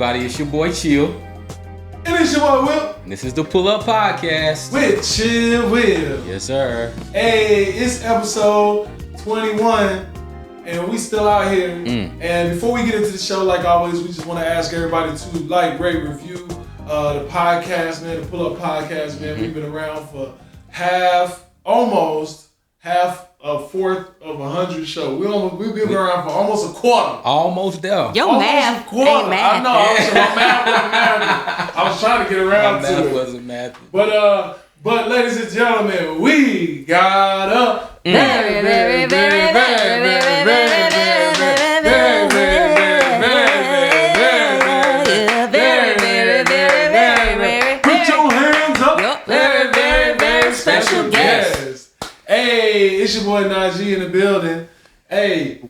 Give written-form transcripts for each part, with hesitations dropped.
everybody? It's your boy Chill. And it's your boy Will. And this is the Pull Up Podcast. With CHILLW. Yes, sir. Hey, it's episode 21. And we still out here. And before we get into the show, like always, we just want to ask everybody to like, rate, review the podcast, man. The Pull Up Podcast, man. We've been around for almost half a fourth of 100 shows. We've been around for almost a quarter. Almost there. Your math ain't math. I know. My math wasn't math. I was trying to get around to it. My math wasn't math. But ladies and gentlemen, we got a very, very, very, very, very, very, very, special guest. Hey, it's your boy Nagee in the building. Hey,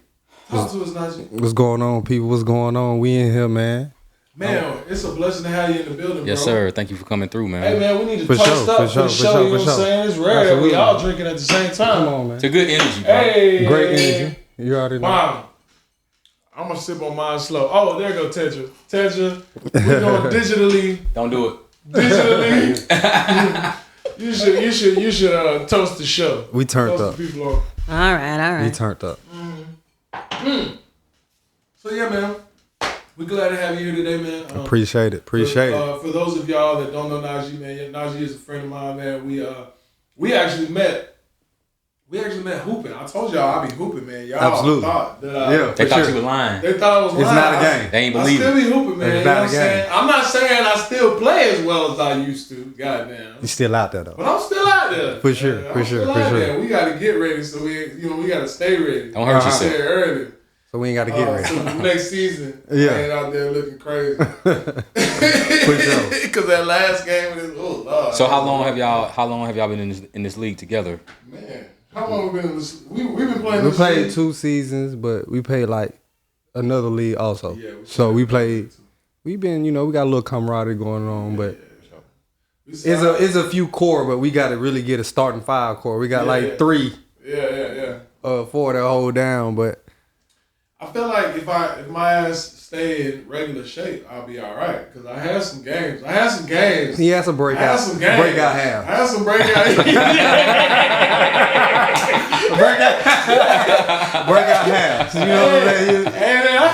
talk to us, Nagee. What's going on, people? What's going on? We in here, man. Man, it's a blessing to have you in the building, Yes, bro. sir. Thank you for coming through, man. Hey, man, we need to For toast sure, up for for sure, the for show, sure, you know for what I'm sure. saying? It's rare that Absolutely. we all drinking at the same time. Come on, man. It's a good energy, bro. Hey. Great energy. You already know. Wow. I'm going to sip on mine slow. Oh, there go Tedra. Tedra, we're going digitally. Don't do it. Digitally. You should toast the show. We turned Toast up. the people on. All right. We turned up. So yeah, man, we're glad to have you here today, man. Appreciate it. For those of y'all that don't know Nagee, man, Nagee is a friend of mine, man. We actually met hooping. I told y'all I be hooping, man. Y'all Absolutely. thought that They thought you were lying. They thought I was lying. It's not a game. They ain't I believe still it. be hooping, man. It's You know not what a I'm saying? game. I'm not saying I still play as well as I used to. Goddamn. You still out there, though. But I'm still out there. For sure, Man, for I'm sure, still for out sure. there. We got to get ready, so we got to stay ready. Don't hurt I yourself. said early. So we ain't got to get ready. So the next season, Yeah. I ain't out there looking crazy. For sure. Because that last game was, oh Lord. So how long have y'all been in this league together? Man, how long we been in this? We've been playing We this played league? 2 seasons, but we played like another league also. Yeah, So we played. We've been, we got a little camaraderie going on, but it's a few core, but we got to really get a starting 5 core. We got like 3, Yeah. 4 that hold down, but. I feel like if my ass stay in regular shape, I'll be all right. Because I had some games. He has a breakout. I had some games. Breakout half. I had some breakout. Breakout half. You know what I'm saying? And I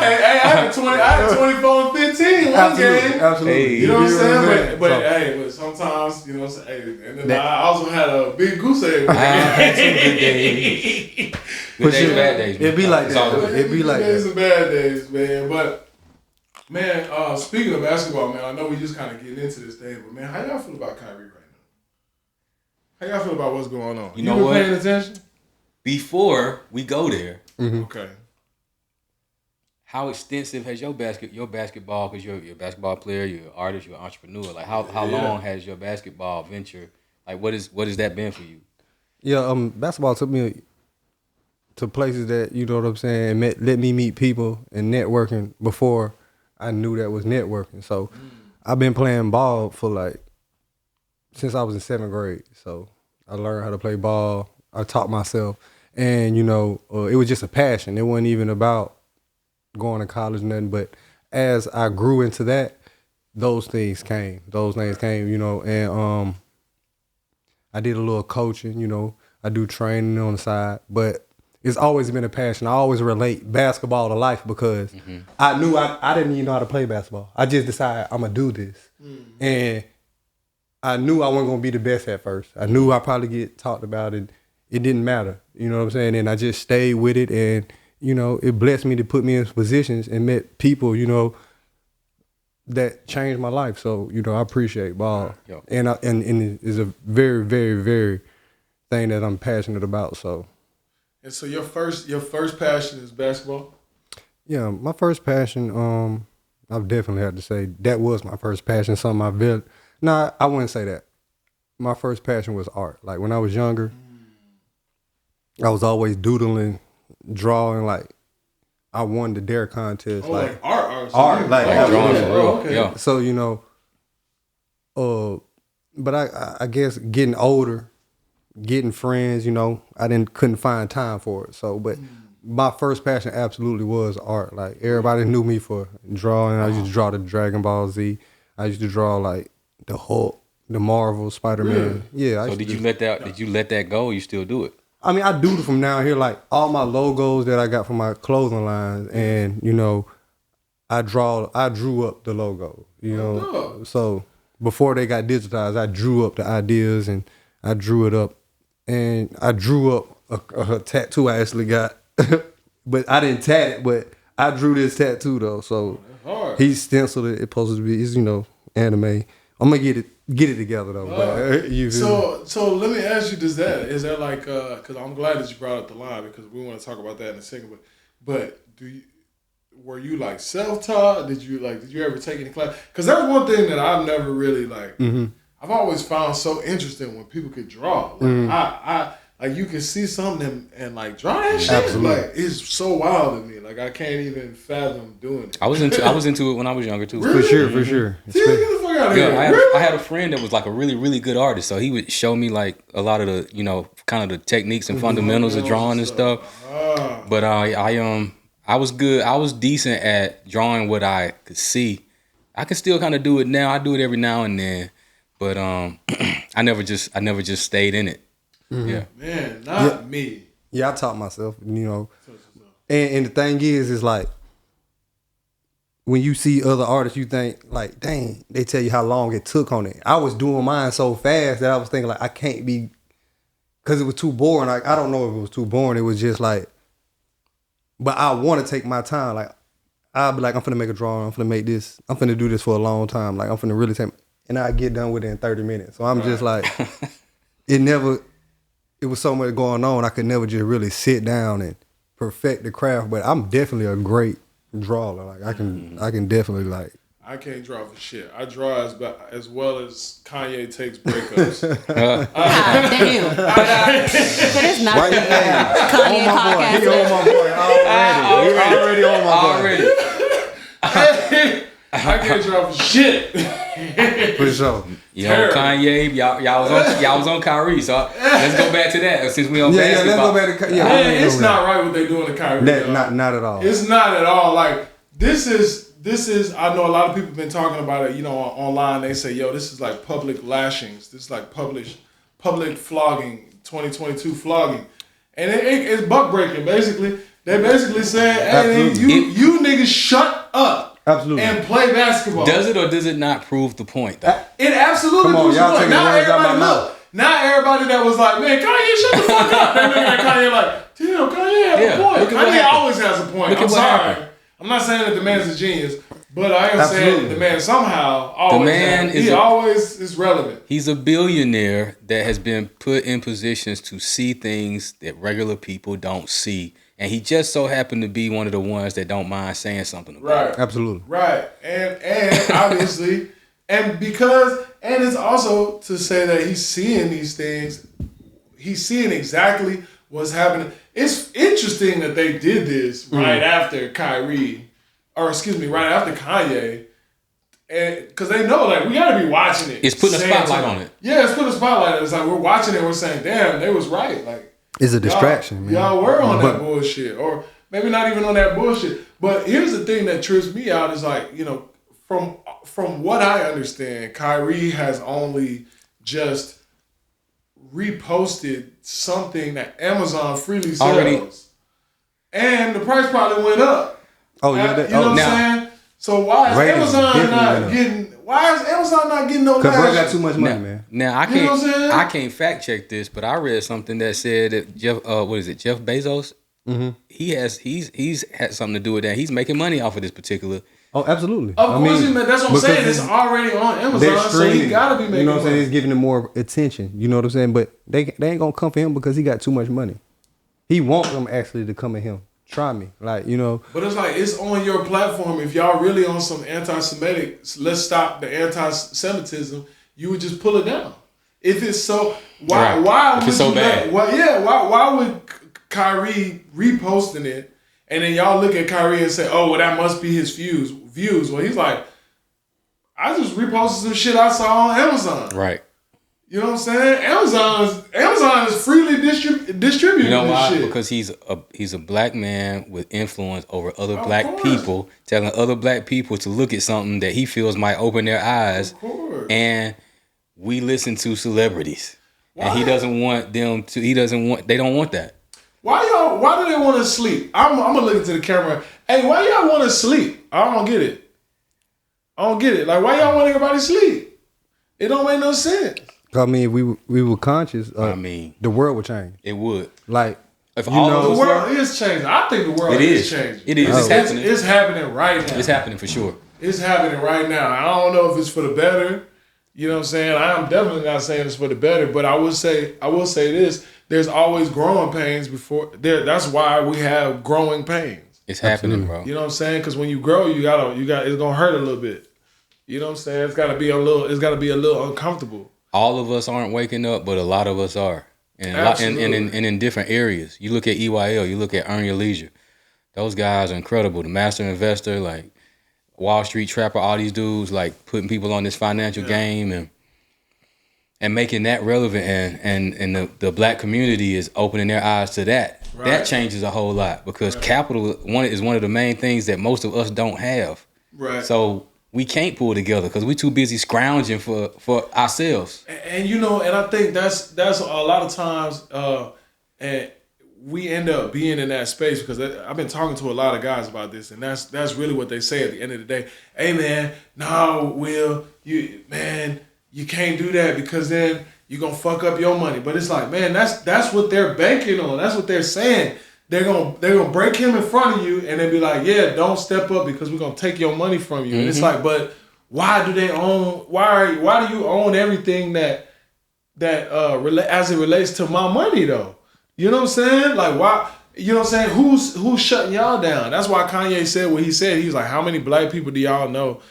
had 24 and 15 one game. Absolutely. Hey. You know what I'm saying? But So- but sometimes, you know what I'm saying? Hey, and then I also had a big goose egg. I had some good days. Good days, bad days. Man. It'd be like It's all that. good. It'd be like Good days that. and bad days, man. But man, speaking of basketball, man, I know we just kind of getting into this thing, but man, how y'all feel about Kyrie right now? How y'all feel about what's going on? You know been what? paying attention? Before we go there, Okay. how extensive has your basketball? Because you're a basketball player, you're an artist, you're an entrepreneur. Like how long has your basketball venture? Like what has that been for you? Yeah, basketball took me to places that, you know what I'm saying, let me meet people and networking before I knew that was networking. So I've been playing ball for since I was in 7th grade. So I learned how to play ball. I taught myself. And, it was just a passion. It wasn't even about going to college, nothing. But as I grew into that, those things came, and I did a little coaching, I do training on the side, but it's always been a passion. I always relate basketball to life because I knew I didn't even know how to play basketball. I just decided I'm going to do this. And I knew I wasn't going to be the best at first. I knew I'd probably get talked about and it didn't matter. You know what I'm saying? And I just stayed with it and, it blessed me to put me in positions and met people, that changed my life. So, I appreciate ball. Yeah. And it's a very, very, very thing that I'm passionate about. So. And so your first passion is basketball? Yeah, my first passion, I definitely have to say that was my first passion. I wouldn't say that. My first passion was art. Like when I was younger, I was always doodling, drawing. Like I won the dare contest. Oh, like art. Art, like drawing for real. Okay. Yeah. So but I guess getting older, getting friends, I couldn't find time for it. So, but my first passion absolutely was art. Like everybody knew me for drawing. I used to draw the Dragon Ball Z. I used to draw like the Hulk, the Marvel, Spider-Man. Yeah. So did you let that go? Or you still do it? I mean, I do from down here, like all my logos that I got from my clothing lines, and you know, I drew up the logo. You know, so before they got digitized, I drew up the ideas and I drew it up, and I drew up a tattoo I actually got. But I didn't tat it, but I drew this tattoo though. So he stenciled it. It's supposed to be, it's, you know, anime. I'm gonna get it together though. So let me ask you, is that like, because I'm glad that you brought up the line because we want to talk about that in a second. But were you like self-taught? Did you ever take any class? Because that's one thing that I've never really like. Mm-hmm. I've always found so interesting when people could draw. Like, I like you can see something and like draw that shit. Absolutely. Like it's so wild to me. Like I can't even fathom doing it. I was into it when I was younger too. Really? For sure. Get the fuck out of here. I had a friend that was like a really, really good artist. So he would show me like a lot of the, you know, kind of the techniques and fundamentals of drawing and stuff. But I was good. I was decent at drawing what I could see. I can still kind of do it now. I do it every now and then. But I never just stayed in it. Mm-hmm. Yeah. Man, not me. Yeah, I taught myself, you know. And the thing is like, when you see other artists, you think like, dang, they tell you how long it took on it. I was doing mine so fast that I was thinking like, I can't be, because it was too boring. Like, I don't know if it was too boring. It was just like, but I want to take my time. Like, I'll be like, I'm finna make a drawing. I'm finna make this. I'm finna do this for a long time. Like, I'm finna really take, and I get done with it in 30 minutes. So I'm just like, it was so much going on. I could never just really sit down and perfect the craft. But I'm definitely a great drawer. Like I can definitely like. I can't draw for shit. I draw as well as Kanye takes breakups. God damn. That is not the Kanye podcast. He on my boy already. He already on my boy. I can't draw for shit. For sure. You know, Kanye, y'all was on Kyrie, so let's go back to that since we on basketball. Let's go back to Kyrie. Man, it's not right what they doing to Kyrie. Not at all. It's not at all. Like this is. I know a lot of people have been talking about it. You know, online they say, "Yo, this is like public lashings. This is like public flogging, 2022 flogging," and it's buck breaking. Basically, they basically saying, "Hey, you niggas shut up." Absolutely. And play basketball. Does it or does it not prove the point? Though? It absolutely proves the point. Now everybody that was like, man, Kanye, shut the fuck up. They looking at Kanye like, damn, Kanye has a point. Kanye always has a point. I'm sorry. I'm not saying that the man's a genius, but I am saying that the man somehow always is relevant. He's a billionaire that has been put in positions to see things that regular people don't see. And he just so happened to be one of the ones that don't mind saying something about it. Absolutely. Right. And obviously, and it's also to say that he's seeing these things, he's seeing exactly what's happening. It's interesting that they did this right after Kyrie, right after Kanye. And because they know, like, we gotta be watching it. It's putting a spotlight on it. Yeah, it's putting a spotlight on it. It's like we're watching it, we're saying, damn, they was right. Like, it's a distraction, man. Y'all were on that bullshit. Or maybe not even on that bullshit. But here's the thing that trips me out is like, you know, from what I understand, Kyrie has only just reposted something that Amazon freely sells. And the price probably went up. Oh, yeah. You know what I'm saying? So why is Amazon not getting no because bro got too much money, man. Now I can't fact check this, but I read something that said that Jeff Bezos, he's had something to do with that. He's making money off of this particular. Oh, absolutely. Of course, that's what I'm saying. It's already on Amazon, so he gotta be making. You know what I'm saying? Money. He's giving them more attention. You know what I'm saying? But they ain't gonna come for him because he got too much money. He wants them actually to come at him. Try me, like, you know. But it's like, it's on your platform. If y'all really on some anti-Semitic, let's stop the anti-Semitism, you would just pull it down. If it's so, why would it's so bad? Why would Kyrie reposting it, and then y'all look at Kyrie and say, oh, well, that must be his views. Well, he's like, I just reposted some shit I saw on Amazon. Right. You know what I'm saying? Amazon is freely distributing. You know this why? shit. Because he's a black man with influence over other Of black course. people, telling other black people to look at something that he feels might open their eyes. Of course. And we listen to celebrities. Why? And he doesn't want them to. They don't want that. Why do they want to sleep? I'm gonna look into the camera. Hey, why y'all want to sleep? I don't get it. Like, why y'all want everybody to sleep? It don't make no sense. I mean, we were conscious. The world would change. It would. Like, if all The of us world is changing. I think the world is changing. It is. It's happening. It's happening right now. It's happening for sure. It's happening right now. I don't know if it's for the better. You know what I'm saying? I'm definitely not saying it's for the better, but I will say this. There's always growing pains before there. That's why we have growing pains. It's happening, bro. You know what I'm saying? Because when you grow, you got it's gonna hurt a little bit. You know what I'm saying? It's gotta be a little uncomfortable. All of us aren't waking up, but a lot of us are. And in different areas. You look at EYL, you look at Earn Your Leisure. Those guys are incredible. The Master Investor, like Wall Street Trapper, all these dudes like putting people on this financial game and making that relevant, and the black community is opening their eyes to that. Right. That changes a whole lot because capital is one of the main things that most of us don't have. Right. So we can't pull together because we too busy scrounging for ourselves. And you know, and I think that's a lot of times, and we end up being in that space because I've been talking to a lot of guys about this, and that's really what they say at the end of the day. Hey man, no, Will, you can't do that because then you're gonna fuck up your money. But it's like, man, that's what they're banking on. That's what they're saying. They're gonna break him in front of you and then be like, yeah, don't step up because we're gonna take your money from you. Mm-hmm. And it's like, but why do they own? Why do you own everything that as it relates to my money though? You know what I'm saying? Like why? You know what I'm saying? Who's shutting y'all down? That's why Kanye said what he said. He's like, how many black people do y'all know?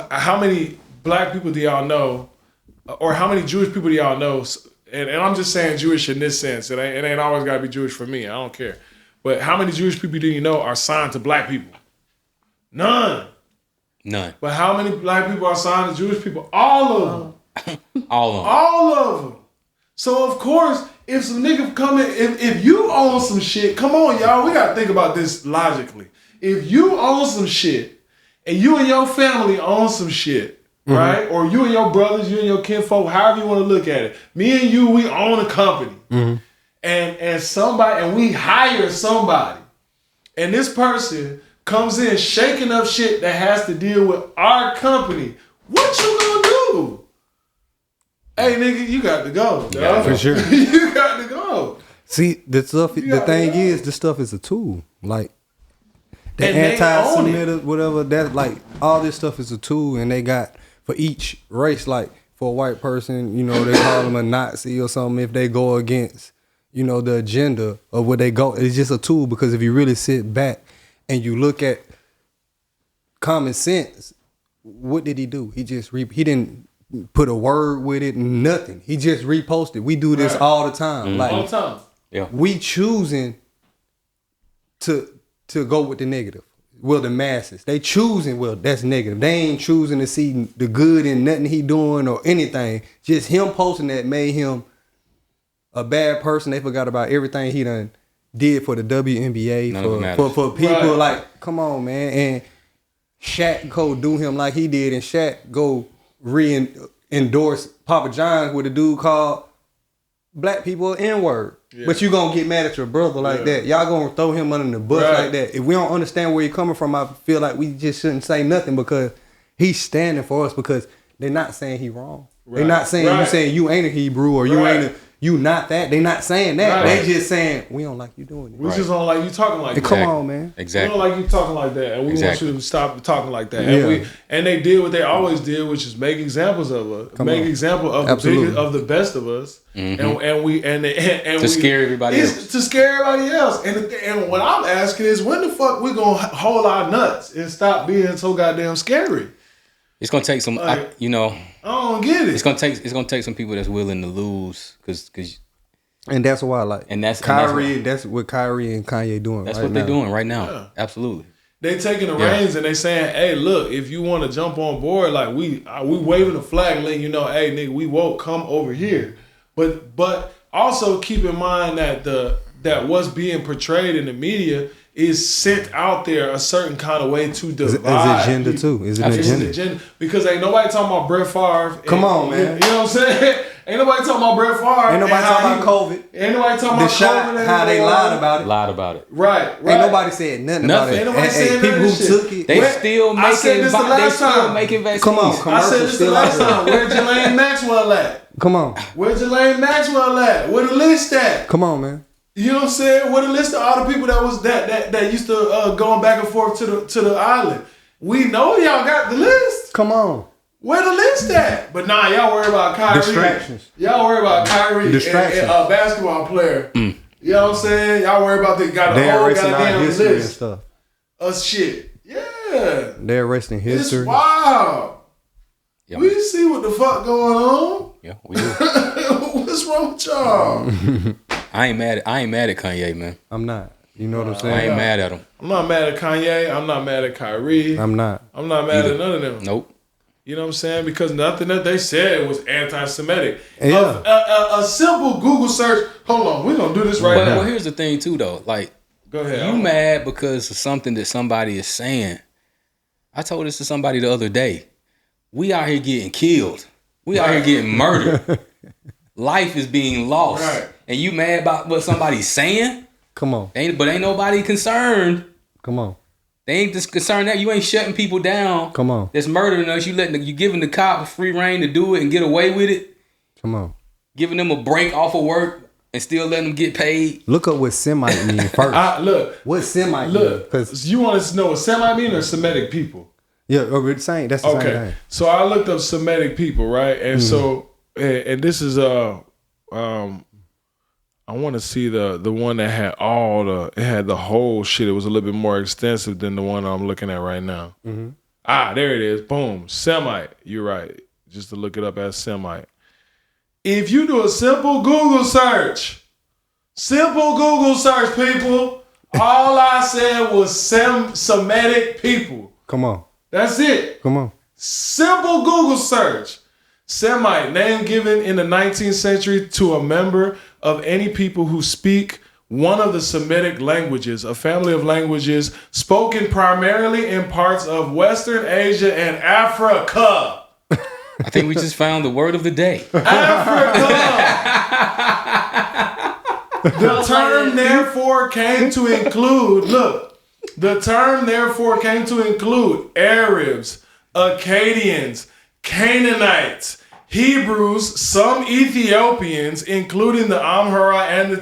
How many black people do y'all know? Or how many Jewish people do y'all know? And I'm just saying Jewish in this sense. It ain't always got to be Jewish for me. I don't care. But how many Jewish people do you know are signed to black people? None. But how many black people are signed to Jewish people? All of them. All of them. So, of course, if some nigga come in, if you own some shit, come on, y'all. We got to think about this logically. If you own some shit and you and your family own some shit, right? Or you and your brothers, you and your kinfolk, however you want to look at it. Me and you, we own a company. Mm-hmm. And we hire somebody. And this person comes in shaking up shit that has to deal with our company. What you gonna do? Hey nigga, you got to go. Yeah, for sure. You got to go. See, the stuff is a tool. Like the anti-Semitic, whatever, that like all this stuff is a tool, and they got for each race, like for a white person, you know, they call them a Nazi or something if they go against, you know, the agenda of where they go. It's just a tool because if you really sit back and you look at common sense, what did he do? He didn't put a word with it, nothing. He just reposted. We do this all the time. Mm-hmm. Like all the time. Yeah. We choosing to go with the negative. Well, the masses, they choosing, well, that's negative. They ain't choosing to see the good in nothing he doing or anything. Just him posting that made him a bad person. They forgot about everything he done did for the WNBA, for people. Like, come on, man. And Shaq go do him like he did, and Shaq go endorse Papa John's with a dude called black people N-word. Yeah. But you gonna get mad at your brother like that. Y'all gonna throw him under the bus like that. If we don't understand where you're coming from, I feel like we just shouldn't say nothing because he's standing for us, because they're not saying he wrong. Right. They're not saying you saying you ain't a Hebrew or you not that. They're not saying that. They just saying we don't like you doing it. We just don't like you talking like that. Come on, man. Exactly. We don't like you talking like that, and we want you to stop talking like that. Yeah. And they did what they always did, which is make examples of us, example of the best of us, and to scare everybody else. To scare everybody else. And what I'm asking is, when the fuck we gonna hold our nuts and stop being so goddamn scary? It's gonna take some, I don't get it. It's gonna take some people that's willing to lose, and that's why, like, that's Kyrie. That's what Kyrie and Kanye doing. That's right what they're now. doing right now. Yeah. Absolutely. They taking the reins and they saying, hey, look, if you want to jump on board, like we waving the flag, letting you know, hey, nigga, we won't come over here. But also keep in mind that that what's being portrayed in the media is sent out there a certain kind of way to divide. It's agenda too. It's an agenda. Because ain't nobody talking about Brett Favre. Come on, man. You know what I'm saying? Ain't nobody talking about Brett Favre. Ain't nobody talking about COVID. Ain't nobody talking about COVID. How they lied about it. Right. Ain't nobody said nothing about it. Ain't nobody saying people who took it. They still making vaccines. Come on, I said this the last time. Where Jelaine Maxwell at? Come on. Where Jelaine Maxwell at? Where the list at? Come on, man. You know what I'm saying? Where the list of all the people that used to going back and forth to the island? We know y'all got the list. Come on. Where the list at? But nah, y'all worry about Kyrie. Distractions. Y'all worry about Kyrie and a basketball player. You know what I'm saying? Y'all worry about the whole goddamn history list and stuff. Shit. Yeah. They're arresting history. It's wild. Yeah, we see what the fuck going on. Yeah, we do. What's wrong with y'all? I ain't mad at Kanye, man. I'm not. You know what I'm saying? I ain't mad at him. I'm not mad at Kanye. I'm not mad at Kyrie. I'm not mad at none of them. Nope. You know what I'm saying? Because nothing that they said was anti-Semitic. Yeah. A simple Google search. Hold on, we're gonna do this right now. Well, here's the thing too, though. Like, go ahead. You mad because of something that somebody is saying? I told this to somebody the other day. We out here getting killed. We out here getting murdered. Life is being lost. Right. And you mad about what somebody's saying? Come on. Ain't nobody concerned. Come on. They ain't just concerned that you ain't shutting people down. Come on. That's murdering us. You giving the cops free reign to do it and get away with it. Come on. Giving them a break off of work and still letting them get paid. Look up what Semite mean first. Look. What Semite mean? Because you want to know what Semite mean or Semitic people? Yeah, the same. That's the same thing. So I looked up Semitic people, right? And so, and this is I want to see the one that had it had the whole shit. It was a little bit more extensive than the one I'm looking at right now. There it is. Boom. Semite. You're right. Just to look it up as Semite. If you do a simple Google search, people, all I said was Semitic people. Come on. That's it. Come on. Simple Google search. Semite, name given in the 19th century to a member of any people who speak one of the Semitic languages, a family of languages spoken primarily in parts of Western Asia and Africa. I think we just found the word of the day. Africa. The term therefore came to include Arabs, Akkadians, Canaanites, Hebrews, some Ethiopians, including the Amhara and the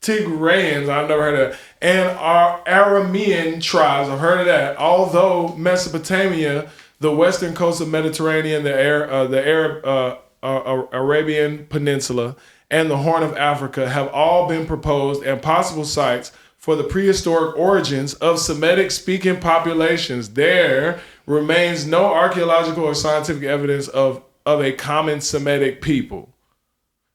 Tigrayans, I've never heard of that, and our Aramean tribes, I've heard of that, although Mesopotamia, the western coast of Mediterranean, the Arabian Peninsula, and the Horn of Africa have all been proposed and possible sites for the prehistoric origins of Semitic-speaking populations. There remains no archaeological or scientific evidence of a common Semitic people,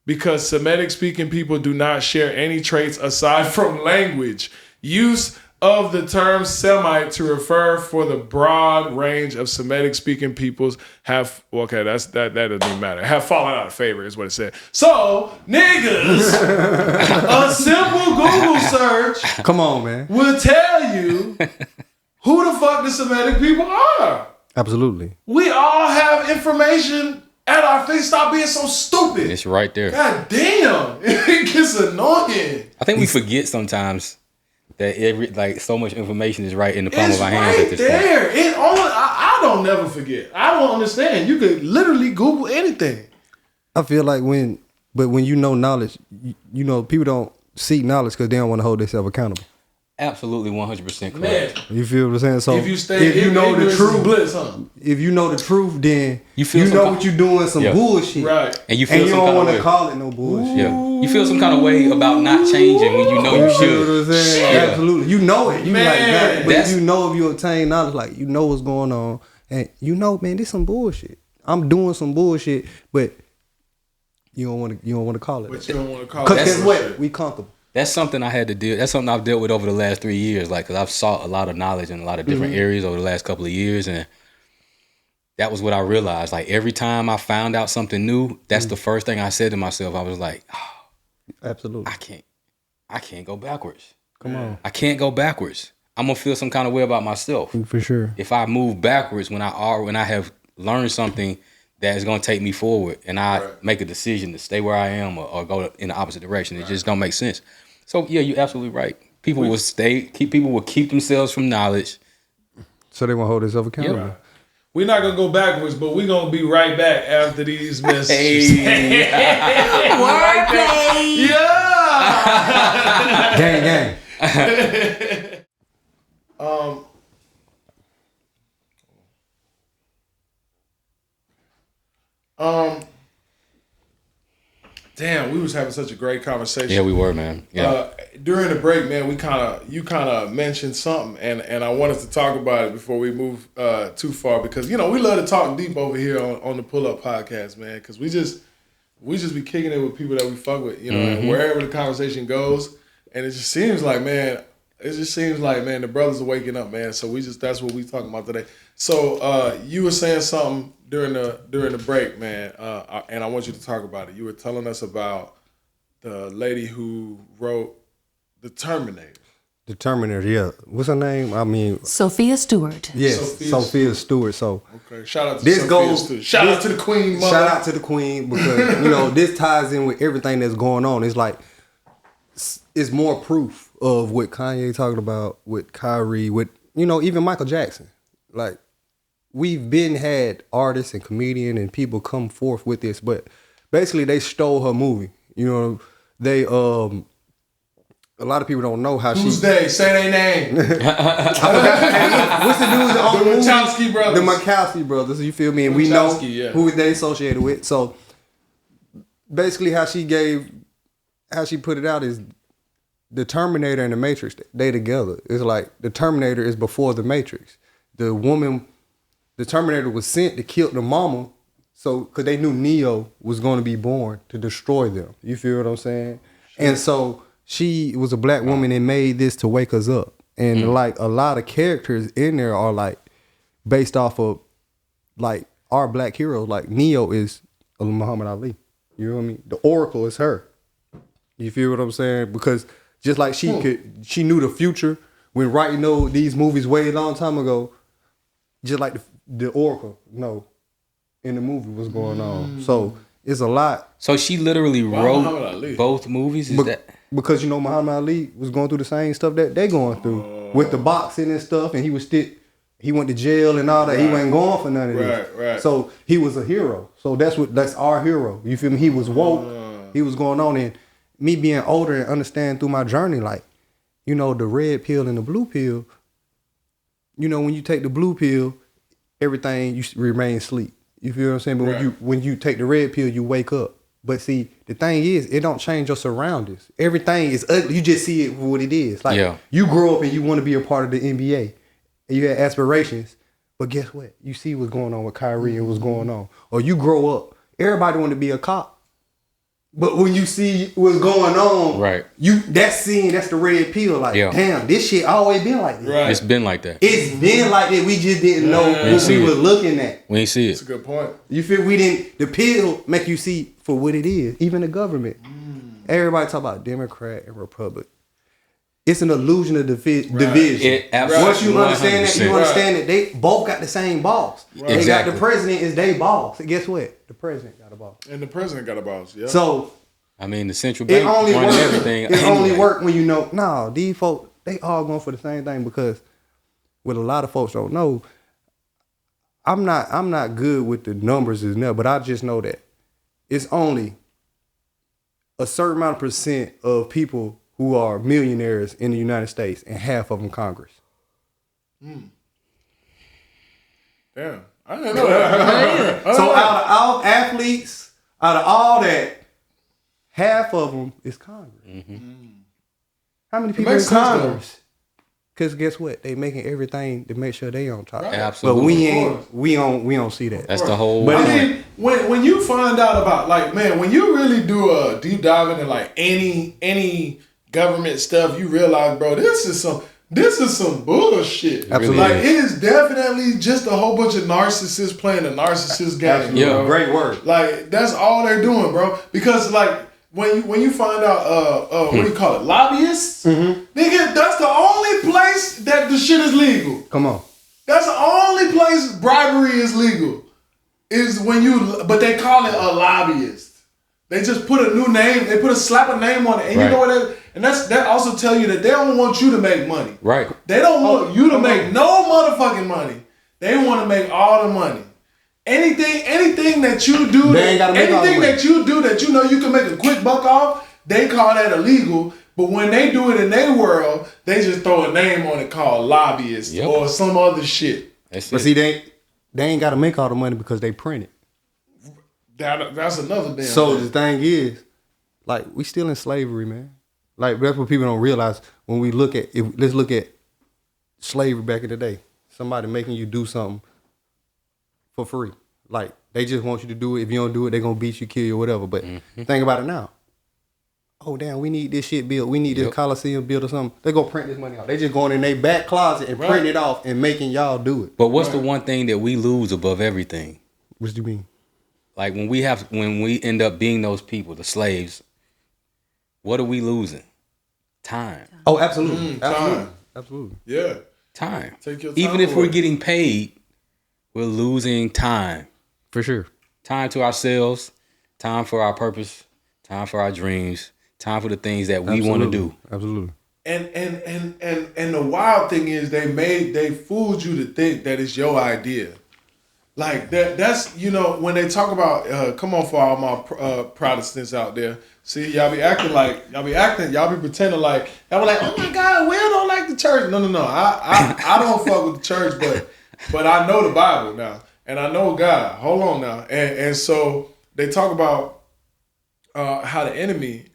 because Semitic-speaking people do not share any traits aside from language. Use of the term Semite to refer for the broad range of Semitic-speaking peoples that doesn't even matter. Have fallen out of favor is what it said. So, niggas, a simple Google search, come on, man, will tell you who the fuck the Semitic people are. Absolutely. We all have information at our face. Stop being so stupid. It's right there. God damn. It gets annoying. I think we forget sometimes that so much information is right in the palm of our hands at this point. I don't never forget. I don't understand. You could literally Google anything. I feel like when you know knowledge, you know, people don't seek knowledge because they don't want to hold themselves accountable. Absolutely 100% correct. Man. You feel what I'm saying? So if you know the truth, if you know the truth, then you know what you're doing some bullshit, right? And you don't want to call it no bullshit. Yeah, you feel some kind of way about not changing when you know you should. What I'm saying? Yeah. Absolutely, you know it. You man, like that, but you know if you obtain knowledge, like you know what's going on, and you know, man, this some bullshit. I'm doing some bullshit, but you don't want to call it. But you don't want to call it. Because guess what? We comfortable. That's something I had to deal. That's something I've dealt with over the last 3 years. Like, cause I've sought a lot of knowledge in a lot of different areas over the last couple of years, and that was what I realized. Like every time I found out something new, that's the first thing I said to myself. I was like, oh, absolutely, I can't go backwards. Come on, I can't go backwards. I'm gonna feel some kind of way about myself for sure. If I move backwards when I have learned something that is gonna take me forward, and I make a decision to stay where I am or go in the opposite direction. It just don't make sense. So yeah, you're absolutely right. People will keep themselves from knowledge, so they won't hold themselves accountable. Yeah. We're not gonna go backwards, but we're gonna be right back after these messages. Wordplay. Yeah. Gang. Damn, we was having such a great conversation. Yeah, we were, man. Yeah. During the break, man, you kind of mentioned something, and I wanted to talk about it before we move too far, because we love to talk deep over here on the Pull Up Podcast, man, because we just be kicking it with people that we fuck with, and wherever the conversation goes, and it just seems like, man, the brothers are waking up, man. So that's what we talking about today. So you were saying something during the break, man, and I want you to talk about it. You were telling us about the lady who wrote The Terminator. The Terminator, yeah. What's her name? I mean, Sophia Stewart. Yes, Sophia Stewart. So okay, shout out to Sophia Stewart. Shout out to the Queen. Mother. Shout out to the Queen, because this ties in with everything that's going on. It's like it's more proof of what Kanye talking about with Kyrie, with even Michael Jackson. Like we've been had artists and comedians and people come forth with this, but basically they stole her movie. They a lot of people don't know how Who's they? Say their name. What's the dudes on the Wachowski brothers? The Wachowski brothers. You feel me? And we know who they associated with. So basically, how she put it out is the Terminator and the Matrix. They together. It's like the Terminator is before the Matrix. The Terminator was sent to kill the mama, because they knew Neo was going to be born to destroy them. You feel what I'm saying? Sure. And so she was a black woman and made this to wake us up. And like a lot of characters in there are like based off of like our black heroes. Like Neo is Muhammad Ali. You know what I mean? The Oracle is her. You feel what I'm saying? Because just like she knew the future when writing these movies way a long time ago, just like the Oracle in the movie was going on. So it's a lot. So she literally wrote both movies? Because Muhammad Ali was going through the same stuff that they going through with the boxing and stuff, and he went to jail and all that. He wasn't going for none of this. Right. So he was a hero. So that's our hero. You feel me? He was woke. He was going on, and me being older and understand through my journey, like, the red pill and the blue pill. When you take the blue pill, everything you remain asleep. You feel what I'm saying? But when you take the red pill, you wake up. But see, the thing is, it don't change your surroundings. Everything is ugly. You just see it for what it is. Like you grow up and you want to be a part of the NBA, and you have aspirations. But guess what? You see what's going on with Kyrie and what's going on. Or you grow up, everybody want to be a cop. But when you see what's going on, that's the red pill. Like, damn, this shit always been like this. Right. It's been like that. It's been like that. We just didn't know what we were looking at. We ain't see it. That's a good point. You feel the pill make you see for what it is. Even the government. Everybody talk about Democrat and Republic. It's an illusion of division. Once you understand that, you understand that they both got the same boss. Right. They got the president is their boss. And guess what? The president got a boss. And the president got a boss, yeah. So, the central bank running everything. It only work when these folks, they all going for the same thing, because what a lot of folks don't know, I'm not good with the numbers is now, but I just know that it's only a certain amount of percent of people who are millionaires in the United States, and half of them Congress. Damn. I didn't know that. So out of all athletes, out of all that, half of them is Congress. How many people in Congress? Because guess what? They making everything to make sure they on top. Right. Absolutely. But we don't see that. That's the whole. But I mean, when you find out about, like, man, when you really do a deep dive into like any government stuff, you realize, bro, this is some bullshit. Absolutely. Like, it is definitely just a whole bunch of narcissists playing a narcissist game. Yeah, bro. Great word. Like, that's all they're doing, bro. Because, like, when you find out, what do you call it, lobbyists? Nigga, that's the only place that the shit is legal. Come on. That's the only place bribery is legal. Is when but they call it a lobbyist. They just put a new name. They slap a name on it, and you know what? That also tell you that they don't want you to make money. Right. They don't want you to make no motherfucking money. They want to make all the money. Anything that you do, that you do that you know you can make a quick buck off, they call that illegal. But when they do it in their world, they just throw a name on it called lobbyist or some other shit. But see, they ain't got to make all the money because they print it. That's another damn So thing. the thing is, like, we still in slavery, man. Like, that's what people don't realize when we look at, let's look at slavery back in the day. Somebody making you do something for free. Like, they just want you to do it. If you don't do it, they're going to beat you, kill you, whatever. But think about it now. Oh, damn, we need this shit built. We need this Coliseum built or something. They go print this money out. They just going in their back closet and print it off and making y'all do it. But what's the one thing that we lose above everything? What do you mean? Like when we end up being those people, the slaves, what are we losing? Time. Oh, absolutely. Time. Absolutely. Yeah. Time. Take your time Even if away. we're getting paid, we're losing time. For sure. Time to ourselves, time for our purpose, time for our dreams, time for the things that we want to do. Absolutely. And the wild thing is they fooled you to think that it's your idea. Like that's when they talk about come on for all my Protestants out there. See, y'all be pretending like y'all be like, oh my God, Will don't like the church. No. I don't fuck with the church, but I know the Bible now. And I know God. Hold on now. And so they talk about how the enemy,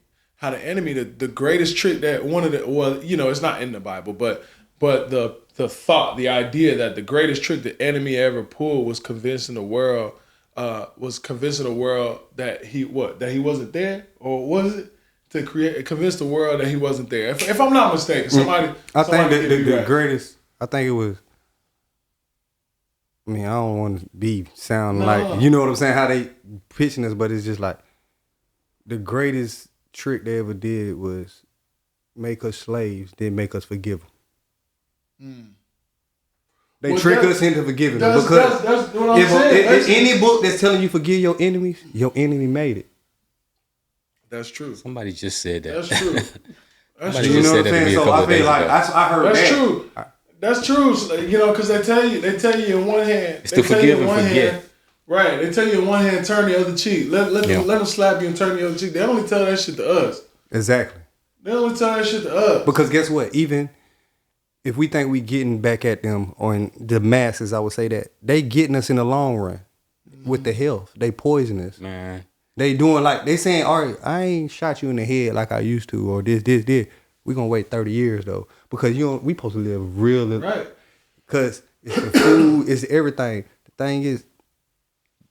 the greatest trick that it's not in the Bible, but the idea that the greatest trick the enemy ever pulled was convincing the world that he wasn't there, or was it to convince the world that he wasn't there? If I'm not mistaken, somebody. I think the right. greatest. I think it was. I mean, I don't want to sound like, you know what I'm saying, how they pitching us, but it's just like the greatest trick they ever did was make us slaves, then make us forgive them. They trick us into forgiving them because that's what I'm saying. If any book that's telling you forgive your enemies, your enemy made it. That's true. Somebody just said that. That's true. That's Somebody true. just You know said what I'm that to me saying? a So couple I of days feel like ago. I heard That's that. true. That's true. Because they tell you in one hand. It's to forgive and forget. Hand, right. They tell you in one hand, turn the other cheek. Let them slap you and turn the other cheek. They only tell that shit to us. Exactly. They only tell that shit to us. Because guess what? Even if we think we getting back at them on the masses, I would say that they getting us in the long run with the health. They poison us. Man. They doing like, they saying, all right, I ain't shot you in the head like I used to, or this. We gonna wait 30 years though. Because we supposed to live real. Right. Because it's the food, it's everything. The thing is,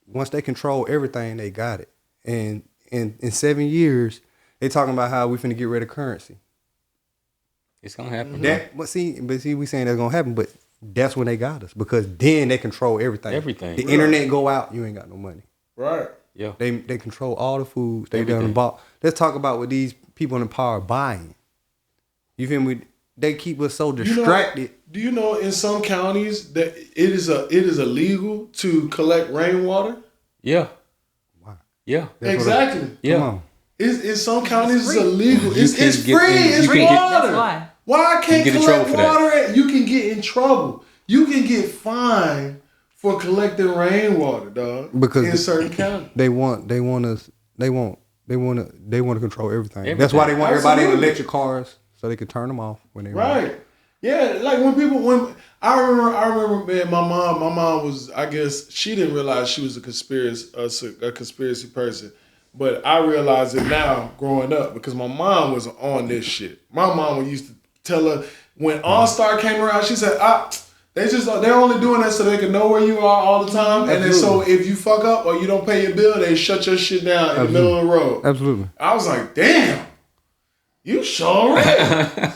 once they control everything, they got it. And in 7 years, they talking about how we finna get rid of currency. It's gonna happen. But see, we saying that's gonna happen, but that's when they got us, because then they control everything. Everything. The internet go out, you ain't got no money. Right. Yeah. They control all the foods. They Everything. done bought. Let's talk about what these people in the power are buying. You feel me? They keep us so distracted. Do you know in some counties that it is illegal to collect rainwater? Yeah. Wow. Yeah. Exactly. Yeah. Come on. In some counties it's illegal. You It's can free. get in- It's you can get- water. That's why. Why I can't You get in collect trouble for that. water? You can get in trouble. You can get fined for collecting rainwater, dog. Because in certain counties. They want to control everything. That's why they want everybody in Absolutely. electric cars so they can turn them off when they want. Right. Yeah, like when I remember, man, my mom was, I guess she didn't realize she was a conspiracy person, but I realize it now growing up because my mom was on this shit. My mom used to tell her when All-Star came around, she said, they're only doing that so they can know where you are all the time, and then so if you fuck up or you don't pay your bill, they shut your shit down in the middle of the road. Absolutely. I was like, damn. You sure right.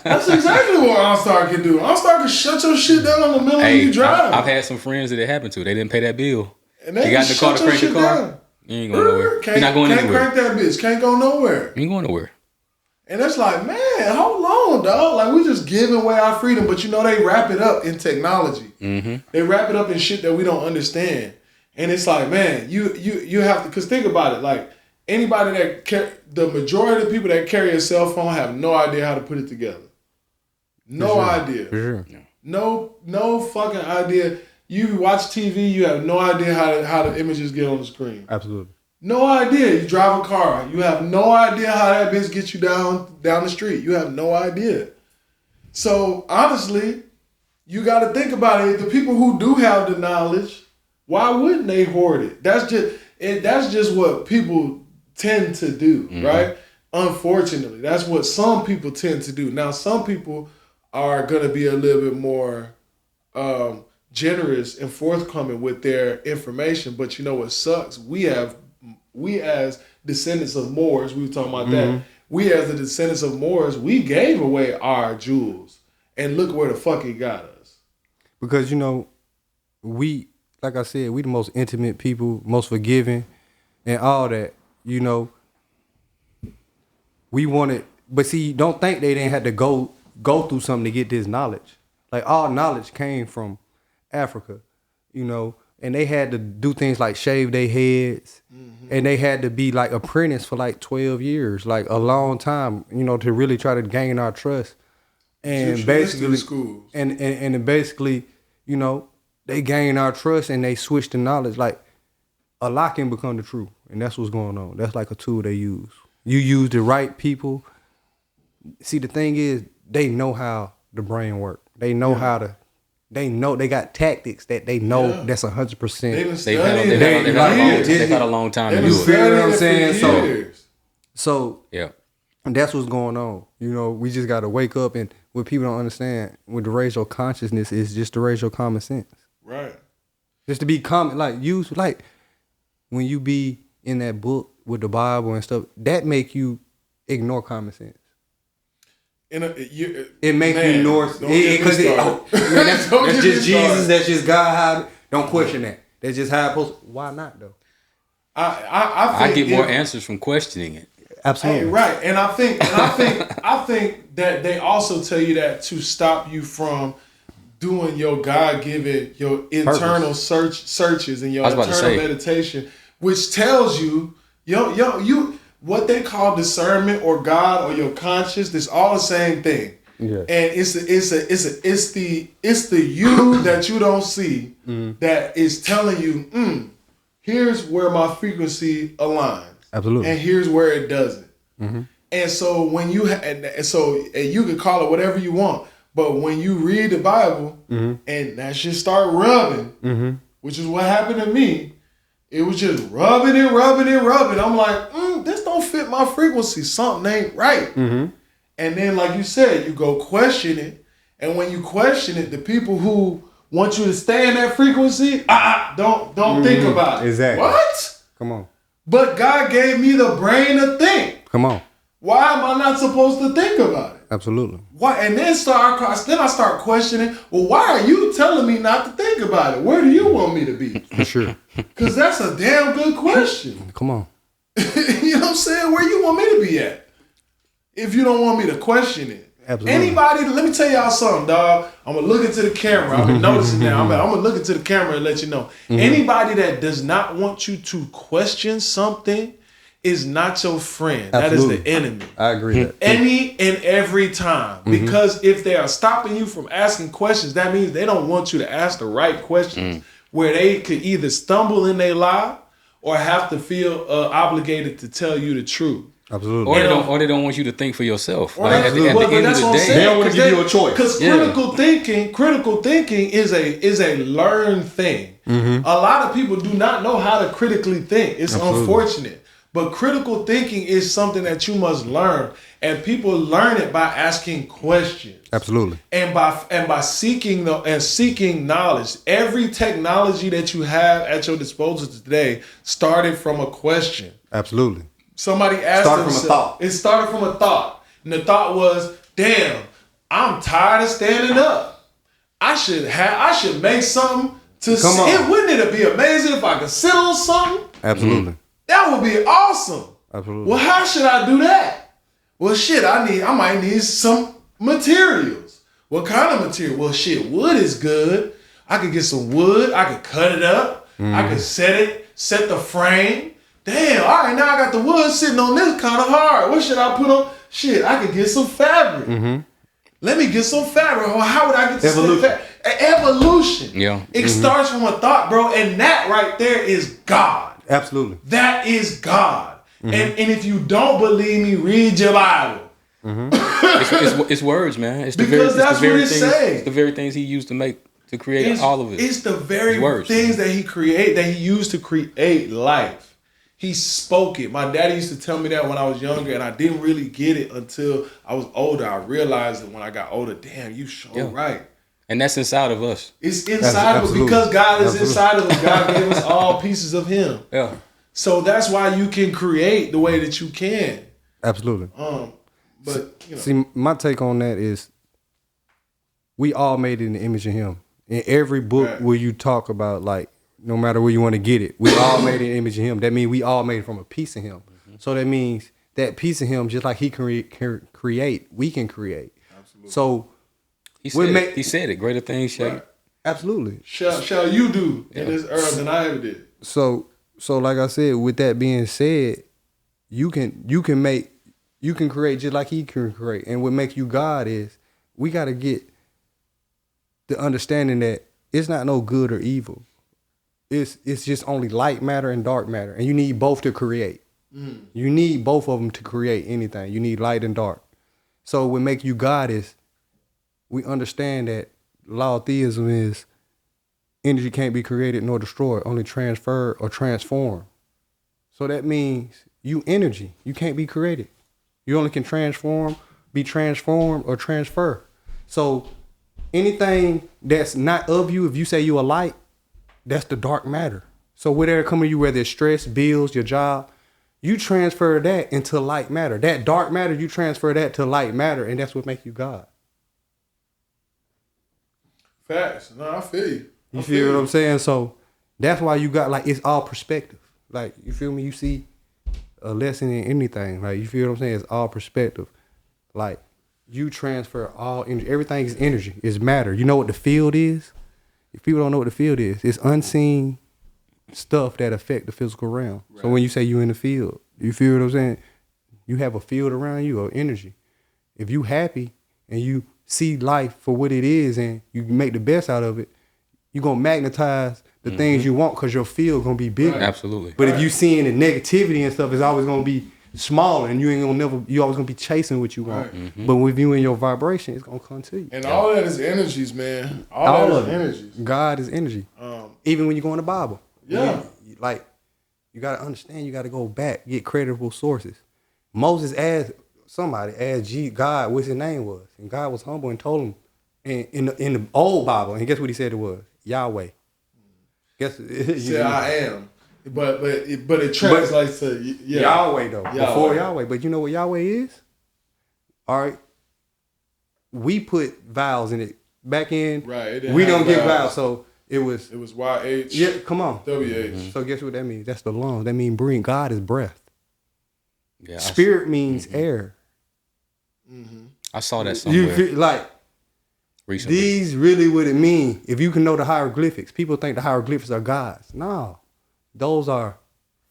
That's exactly what OnStar can do. OnStar can shut your shit down in the middle of you driving. I've had some friends that it happened to. They didn't pay that bill. And they got in the car to crank the car. Down. You ain't going nowhere. You're not going anywhere. Can't crank that bitch. Can't go nowhere. You ain't going nowhere. And it's like, man, hold on, dog. Like, we just giving away our freedom. But you know, they wrap it up in technology. Mm-hmm. They wrap it up in shit that we don't understand. And it's like, man, you have to, because think about it. Like, anybody the majority of the people that carry a cell phone have no idea how to put it together. No idea. For sure. No fucking idea. You watch TV, you have no idea how the images get on the screen. Absolutely. No idea. You drive a car. You have no idea how that bitch gets you down the street. You have no idea. So honestly, you got to think about it. The people who do have the knowledge, why wouldn't they hoard it? That's just what people tend to do, right? Unfortunately, that's what some people tend to do. Now, some people are going to be a little bit more generous and forthcoming with their information. But you know what sucks? We as descendants of Moors, we were talking about that. We as the descendants of Moors, we gave away our jewels. And look where the fuck it got us. Because, you know, we, like I said, we the most intimate people, most forgiving, and all that. You know, we wanted, but see, don't think they didn't have to go through something to get this knowledge. Like, all knowledge came from Africa, you know, and they had to do things like shave their heads, and they had to be like apprentice for like 12 years, like a long time, you know, to really try to gain our trust. And basically, and basically, you know, they gain our trust and they switch the knowledge. Like, a lie can become the truth, and that's what's going on. That's like a tool they use. You use the right people. See, the thing is, they know how the brain works. They know how to. They know they got tactics that they know that's 100%. They've had a long time to do it. You feel what I'm saying? So yeah, that's what's going on. You know, we just got to wake up, and what people don't understand with the racial consciousness is just the racial common sense. Right. Just to be common, like use like when you be in that book with the Bible and stuff, that make you ignore common sense. It makes you ignore because that's just Jesus. That's just God. Don't question that. That's just how it's supposed to. Why not though? I get more answers from questioning it. Absolutely. Right. And I think that they also tell you that to stop you from doing your God-given, your internal searches and your internal meditation, which tells you, you what they call discernment or God or your conscience, it's all the same thing. Yeah. And it's the you that you don't see that is telling you, here's where my frequency aligns. Absolutely. And here's where it doesn't. Mm-hmm. And so when you and you can call it whatever you want, but when you read the Bible and that shit start rubbing, which is what happened to me, it was just rubbing. I'm like, this don't fit my frequency. Something ain't right. Mm-hmm. And then, like you said, you go question it, and when you question it, the people who want you to stay in that frequency, don't think about it. Exactly. What? Come on. But God gave me the brain to think. Come on. Why am I not supposed to think about it? Absolutely. Why? And then I start questioning, well, why are you telling me not to think about it? Where do you want me to be? For sure. Because that's a damn good question. Come on. You know what I'm saying? Where you want me to be at? If you don't want me to question it. Absolutely. Anybody, let me tell y'all something, dog. I'm going to look into the camera. I've been noticing now. I'm going to look into the camera and let you know. Anybody that does not want you to question something is not your friend. Absolutely. That is the enemy. I agree with that. Any and every time. Because if they are stopping you from asking questions, that means they don't want you to ask the right questions where they could either stumble in their lie or have to feel obligated to tell you the truth. Absolutely. Or they don't want you to think for yourself. Like at the end of the day, they don't want to give you a choice. Because critical thinking is a learned thing. A lot of people do not know how to critically think. It's unfortunate. But critical thinking is something that you must learn, and people learn it by asking questions. Absolutely. And by seeking knowledge. Every technology that you have at your disposal today started from a question. Absolutely. Somebody asked themselves. It started from a thought. And the thought was, damn, I'm tired of standing up. I should make something to sit. Wouldn't it be amazing if I could sit on something? Absolutely. That would be awesome. Absolutely. Well, how should I do that? Well, shit, I might need some materials. What kind of material? Well, shit, wood is good. I could get some wood. I could cut it up. I could set the frame. Damn, all right, now I got the wood sitting on this kind of hard. What should I put on? Shit, I could get some fabric. Let me get some fabric. Well, how would I get this fabric? Evolution. Yeah. It starts from a thought, bro, and that right there is God. Absolutely. That is God. And if you don't believe me, read your Bible. It's words, man. It's Because that's what it says. It's the very things he used to create all of it. It's the very words, things that he used to create life. He spoke it. My daddy used to tell me that when I was younger, and I didn't really get it until I was older. I realized that when I got older, damn, you sure right. And that's inside of us. It's inside of us because God is inside of us. God gave us all pieces of Him. Yeah. So that's why you can create the way that you can. Absolutely. But you know. See, my take on that is we all made it in the image of Him. In every book where you talk about, like, no matter where you want to get it, we all made it in the image of Him. That means we all made it from a piece of Him. So that means that piece of Him, just like He can create, we can create. Absolutely. So He said it. Greater things shall. Right. Absolutely. Shall you do in this earth than I ever did. So like I said, with that being said, you can create just like He can create. And what makes you God is we got to get the understanding that it's not no good or evil. It's just only light matter and dark matter, and you need both to create. You need both of them to create anything. You need light and dark. So what makes you God is we understand that law of theism is energy can't be created nor destroyed, only transferred or transformed. So that means you energy. You can't be created. You only can be transformed or transfer. So anything that's not of you, if you say you a light, that's the dark matter. So whatever coming to you, whether it's stress, bills, your job, you transfer that into light matter. That dark matter, you transfer that to light matter, and that's what makes you God. Facts. No, I feel you. You feel what I'm saying? So that's why you got, like, it's all perspective. Like, you feel me? You see a lesson in anything. Like, you feel what I'm saying? It's all perspective. Like, you transfer all energy. Everything is energy. It's matter. You know what the field is? If people don't know what the field is, it's unseen stuff that affect the physical realm. Right. So when you say you in the field, you feel what I'm saying? You have a field around you of energy. If you happy and you see life for what it is and you make the best out of it, you're going to magnetize the things you want because your field going to be bigger. Right. Absolutely. But if you seeing the negativity and stuff, it's always going to be smaller, and you always gonna be chasing what you want. Right. But with you in your vibration, it's gonna come to you. And all that is energies, man. All that is energies. God is energy. Even when you go in the Bible. Yeah. You gotta understand, you gotta go back, get credible sources. Moses asked God what his name was. And God was humble and told him in the old Bible, and guess what he said it was? Yahweh. Guess he said I am. But it translates to Yahweh though. Yahweh. Before Yahweh. But you know what Yahweh is? All right. We put vowels in it. Back in, right, we don't get vowels. So it was YH. Yeah, come on. WH. So guess what that means? That's the lungs. That means breathe. God is breath. Yeah, Spirit means air. I saw that somewhere. You feel like recently. These really what it mean. If you can know the hieroglyphics, people think the hieroglyphics are gods. No. Those are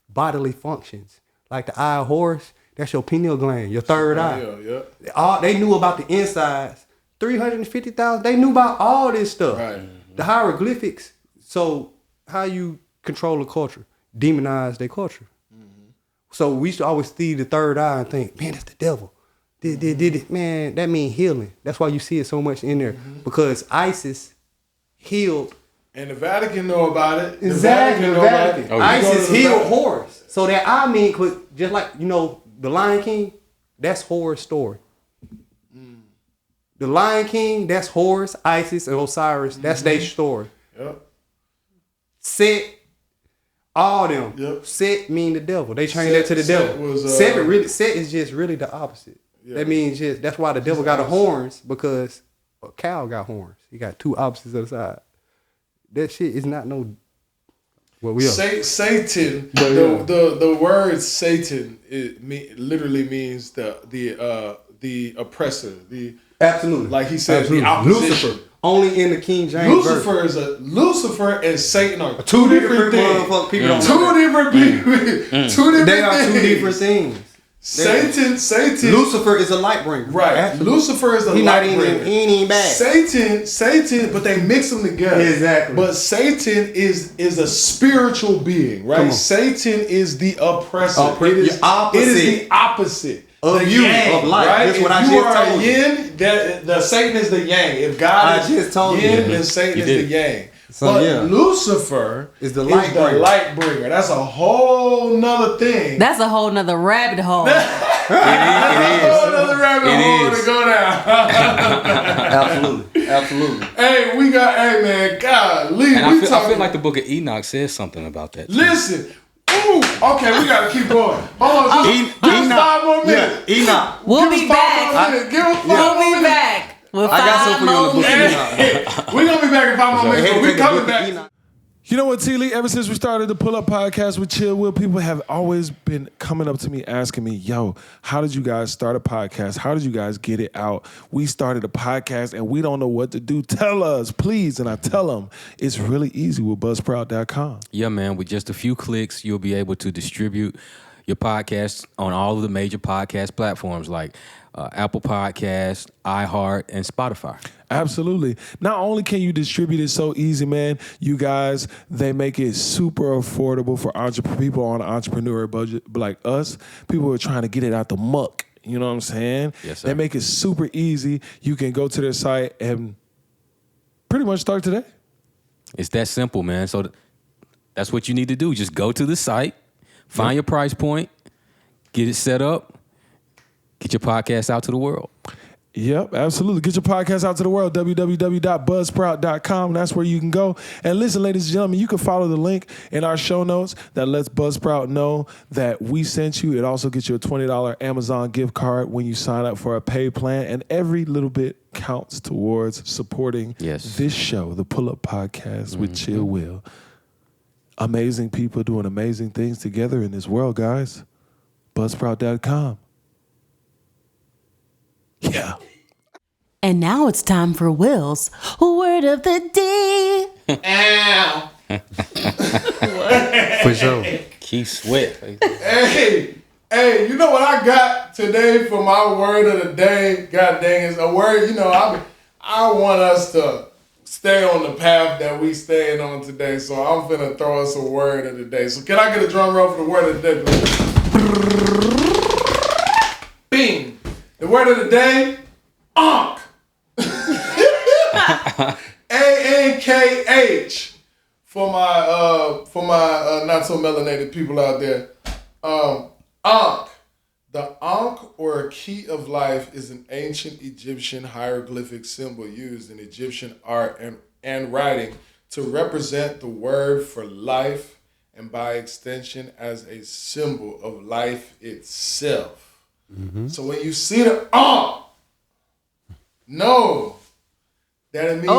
bodily functions. Like the eye of Horus, that's your pineal gland, your third eye. Yeah. They knew about the insides. 350,000, they knew about all this stuff. Right. The hieroglyphics. So how you control a culture? Demonize their culture. So we used to always see the third eye and think, man, that's the devil. Did it. Man, that means healing. That's why you see it so much in there. Because ISIS healed. And the Vatican know about it. Exactly, the Vatican. Oh, yeah. ISIS healed Horus. So that I mean, just like, the Lion King, that's Horus' story. The Lion King, that's Horus, Isis, and Osiris. That's their story. Yep. Set, all them. Yep. Set mean the devil. They changed that to the devil. Set is just really the opposite. That means that's why the devil got the horns, because a cow got horns. He got two opposites of the side. That shit is not no. What we are. Satan. The word Satan literally means the oppressor. Absolutely, like he said, absolutely. The opposition. Lucifer. Only in the King James version. Lucifer and Satan are two different things. People don't two different people. Two different They are things. two different things. Satan. Lucifer is a light bringer. Right. Absolutely. Lucifer is a light bringer. He ain't even bad. Satan, but they mix them together. Exactly. But Satan is a spiritual being, right? Satan is the oppressor. It is the opposite. Of you, yang, of life. Right? That's what I just told you. Yin, the Satan is the yang. If God is yin, then Satan is the yang. So, but Lucifer is the light bringer. That's a whole nother thing. That's a whole nother rabbit hole. It is. A whole nother rabbit hole to go down. Absolutely. Hey, man, golly. And I feel like the book of Enoch says something about that. Listen. Ooh, okay, we gotta keep going. Hold on, give us 5 more minutes. Yeah, Enoch. We'll be back. Give us 5 more minutes. Back. With I got something for you in the book of Enoch. We're gonna be back in 5 more minutes. We're coming back. You know what, TLee? Ever since we started the Pull Up Podcast with CHILLW, people have always been coming up to me asking me, yo, how did you guys start a podcast? How did you guys get it out? We started a podcast and we don't know what to do. Tell us, please. And I tell them it's really easy with Buzzsprout.com. Yeah, man. With just a few clicks, you'll be able to distribute your podcast on all of the major podcast platforms like Apple Podcasts, iHeart, and Spotify. Absolutely. Not only can you distribute it so easy, man, you guys, they make it super affordable for people on an entrepreneur budget like us. People who are trying to get it out the muck. You know what I'm saying? Yes, sir. They make it super easy. You can go to their site and pretty much start today. It's that simple, man. So that's what you need to do. Just go to the site, find your price point, get it set up, get your podcast out to the world. Yep, absolutely. Get your podcast out to the world, www.buzzsprout.com. That's where you can go. And listen, ladies and gentlemen, you can follow the link in our show notes that lets Buzzsprout know that we sent you. It also gets you a $20 Amazon gift card when you sign up for a paid plan. And every little bit counts towards supporting this show, the Pull Up Podcast with CHILLW. Amazing people doing amazing things together in this world, guys. Buzzsprout.com. Yeah. And now it's time for Will's word of the day. Ow. For sure. Keith Sweat. Hey, you know what I got today for my word of the day? God dang, it's a word, I want us to stay on the path that we staying on today. So I'm finna throw us a word of the day. So can I get a drum roll for the word of the day, please? Bing. The word of the day, Ankh. ANKH for my not so melanated people out there. Ankh. The Ankh, or key of life, is an ancient Egyptian hieroglyphic symbol used in Egyptian art and writing to represent the word for life, and by extension as a symbol of life itself. Mm-hmm. So when you see the know that it means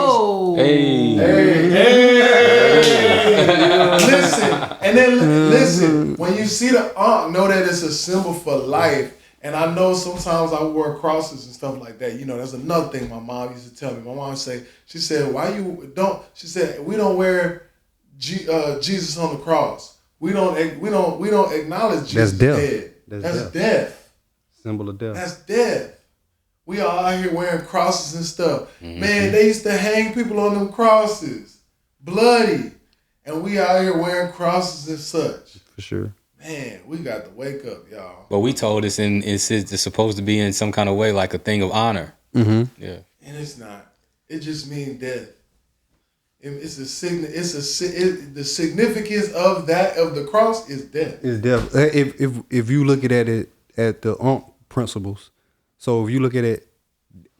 listen, when you see the know that it's a symbol for life. And I know sometimes I wear crosses and stuff like that. That's another thing my mom used to tell me. My mom said, she said, we don't wear Jesus on the cross. We don't acknowledge Jesus dead. That's death. Symbol of death. That's death. We are out here wearing crosses and stuff. Mm-hmm. Man, they used to hang people on them crosses. Bloody. And we out here wearing crosses and such. For sure. Man, we got to wake up, y'all. But we told it's supposed to be in some kind of way like a thing of honor. Mm-hmm. Yeah. And it's not. It just means death. The significance of the cross is death. It's death. If you look at it at the Ankh principles, so if you look at it,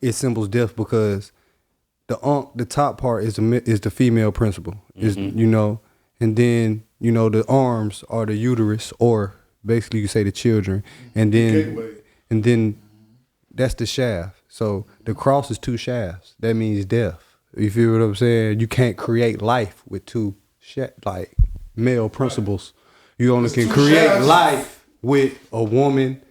it symbols death because the Ankh, the top part is the female principle, and then the arms are the uterus, or basically you say the children, and then that's the shaft. So the cross is 2 shafts. That means death. You feel what I'm saying? You can't create life with 2 like male principles. You only can create life with a woman.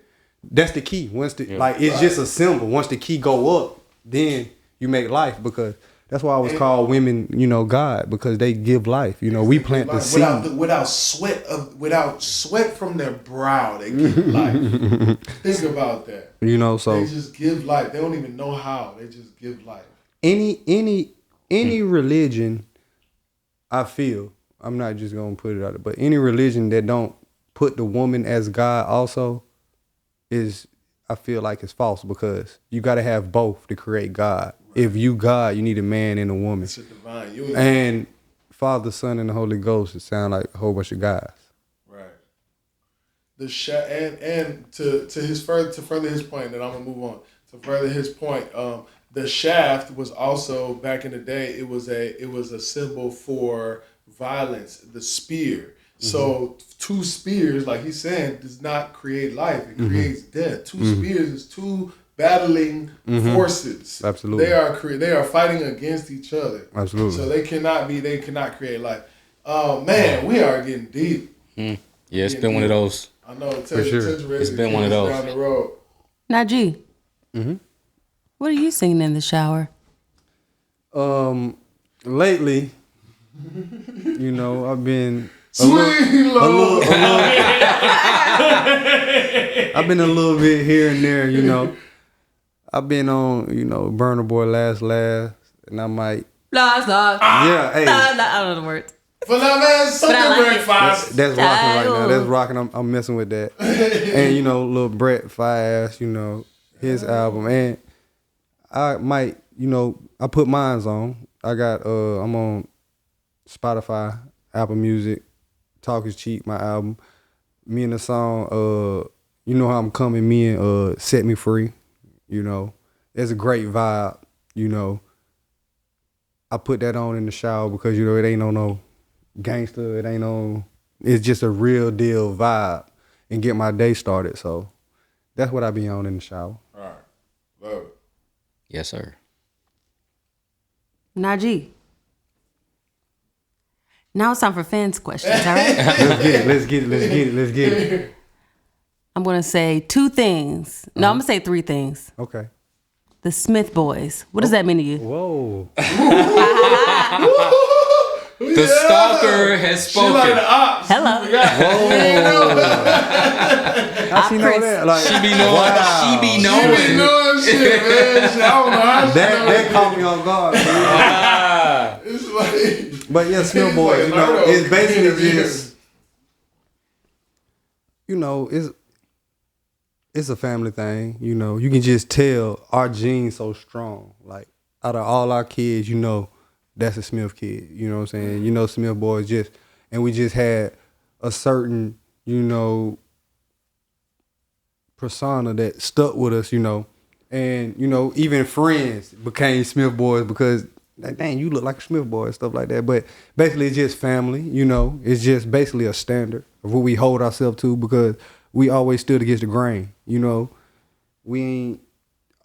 That's the key. Once the it's just a symbol. Once the key go up, then you make life, because that's why I was called women, God, because they give life. We plant the seed. Without sweat from their brow, they give life. Think about that. So they just give life. They don't even know how. They just give life. Any religion, I feel, I'm not just gonna put it out there, but any religion that don't put the woman as God also is, I feel like, it's false, because you got to have both to create God. Right. If you God, you need a man and a woman. It's a divine union. And Father, Son, and the Holy Ghost, it sound like a whole bunch of guys. Right. And to further his point, and I'm gonna move on. To further his point, the shaft was also, back in the day, it was a symbol for violence. The spear. So 2 spears, like he's saying, does not create life. It creates death. 2 spears is 2 battling forces. Absolutely. They are fighting against each other. Absolutely. So they cannot create life. Man, we are getting deep. Yeah, it's been one of those. I know. For sure. It's been one of those. Down the road. Nagee. What are you singing in the shower? Lately, I've been Sweet Lord. I've been a little bit here and there, I've been on, Burna Boy last, and I might. Last. Yeah, hey. I don't know the words. For that man, something breakfast. That's rocking right now. That's rocking. I'm messing with that. And little Brett Fires, his album, and I might, I put mines on. I got I'm on Spotify, Apple Music. Talk is Cheap, my album. Me and the song, You Know How I'm Coming, me and Set Me Free. It's a great vibe. I put that on in the shower because it ain't no gangster. It ain't no. It's just a real deal vibe and get my day started. So that's what I be on in the shower. All right, love it. Yes, sir. Nagee. Now it's time for fans' questions, all right? Let's get it. I'm going to say 2 things. No, I'm going to say 3 things. Okay. The Smith boys. What does that mean to you? Whoa. The stalker has spoken. She like the ops. Hello. How she know that? Like, She be knowing. wow. She be knowing. She be knowing shit, man. I don't know how she That caught me off guard. It's like. But yeah, Smith Boys, it's basically just, it's a family thing. You can just tell our genes so strong. Like, out of all our kids, that's a Smith kid. You know what I'm saying? Smith Boys and we just had a certain, persona that stuck with us, and, even friends became Smith Boys because, like, dang, you look like a Smith boy and stuff like that. But basically, it's just family, It's just basically a standard of what we hold ourselves to, because we always stood against the grain, We ain't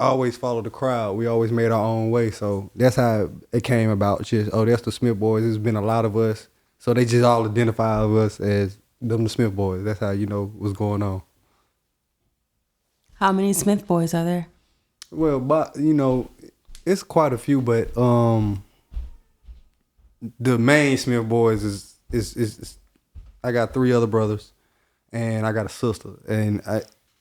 always followed the crowd. We always made our own way. So that's how it came about. Just, that's the Smith Boys. There's been a lot of us. So they just all identify us as them the Smith Boys. That's how what's going on. How many Smith boys are there? Well, but it's quite a few, but the main Smith Boys is I got 3 other brothers and I got a sister, and